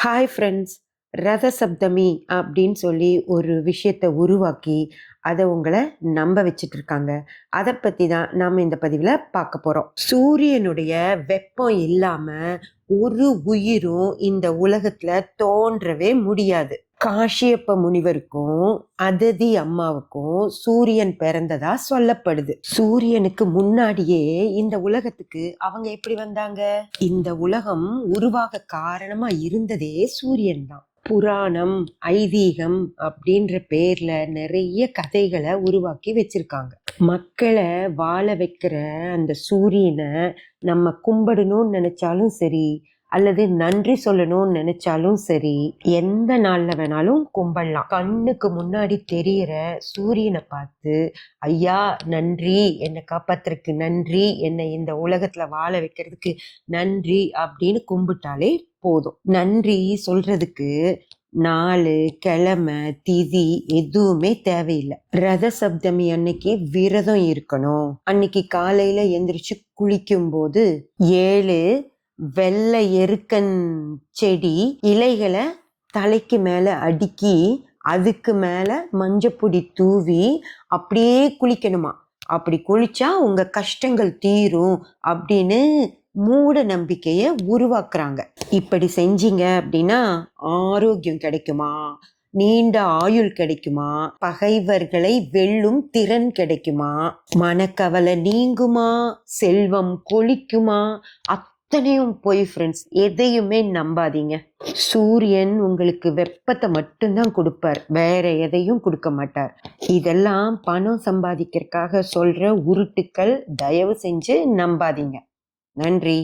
Hi friends. Ratha Saptami அப்படின்னு சொல்லி ஒரு விஷயத்த உருவாக்கி அதை உங்களை நம்ப வச்சுட்டு இருக்காங்க. அதை பற்றி தான் நாம் இந்த பதிவில் பார்க்க போகிறோம். சூரியனுடைய வெப்பம் இல்லாமல் ஒரு உயிரும் இந்த உலகத்தில் தோன்றவே முடியாது. காஷியப்ப முனிவருக்கும் அததி அம்மாவுக்கும் சூரியன் பிறந்ததா சொல்லப்படுது. சூரியனுக்கு முன்னாடியே இந்த உலகத்துக்கு அவங்க எப்படி வந்தாங்க? இந்த உலகம் உருவாக காரணமா இருந்ததே சூரியன் தான். புராணம், ஐதீகம் அப்படின்ற பேர்ல நிறைய கதைகளை உருவாக்கி வச்சிருக்காங்க. மக்களை வாழ வைக்கிற அந்த சூரியனை நம்ம கும்பிடணும்னு நினைச்சாலும் சரி, அல்லது நன்றி சொல்லணும்னு நினைச்சாலும் சரி, எந்த நாள்ல வேணாலும் கும்பிடலாம். கண்ணுக்கு முன்னாடி தெரியற சூரியனை பார்த்து, ஐயா நன்றி, என்னை காப்பாத்துறதுக்கு நன்றி, என்னை இந்த உலகத்துல வாழ வைக்கிறதுக்கு நன்றி அப்படின்னு கும்பிட்டாலே போதும். நன்றி சொல்றதுக்கு நாலு, கிழமை, திதி எதுவுமே தேவையில்லை. ரத சப்தமி அன்னைக்கு விரதம் இருக்கணும். அன்னைக்கு காலையில எந்திரிச்சு குளிக்கும் போது 7 வெள்ளை எருக்கன் செடி இலைகளை தலைக்கு மேல அடுக்கி அதுக்கு மேல மஞ்சப்பொடி தூவி அப்படியே குளிக்கணுமா. அப்படி குளிச்சா உங்க கஷ்டங்கள் தீரும் அப்படின்னு மூட நம்பிக்கைய உருவாக்குறாங்க. இப்படி செஞ்சீங்க அப்படின்னா ஆரோக்கியம் கிடைக்குமா, நீண்ட ஆயுள் கிடைக்குமா, பகைவர்களை வெல்லும் திறன் கிடைக்குமா, மனக்கவலை நீங்குமா, செல்வம் கொளிக்குமா, அத்தனையும் போய் ஃப்ரெண்ட்ஸ், எதையுமே நம்பாதீங்க. சூரியன் உங்களுக்கு வெப்பத்தை மட்டும்தான் கொடுப்பார், வேற எதையும் கொடுக்க மாட்டார். இதெல்லாம் பணம் சம்பாதிக்கிறதுக்காக சொல்ற உருட்டுக்கள், தயவு செஞ்சு நம்பாதீங்க. நன்றி.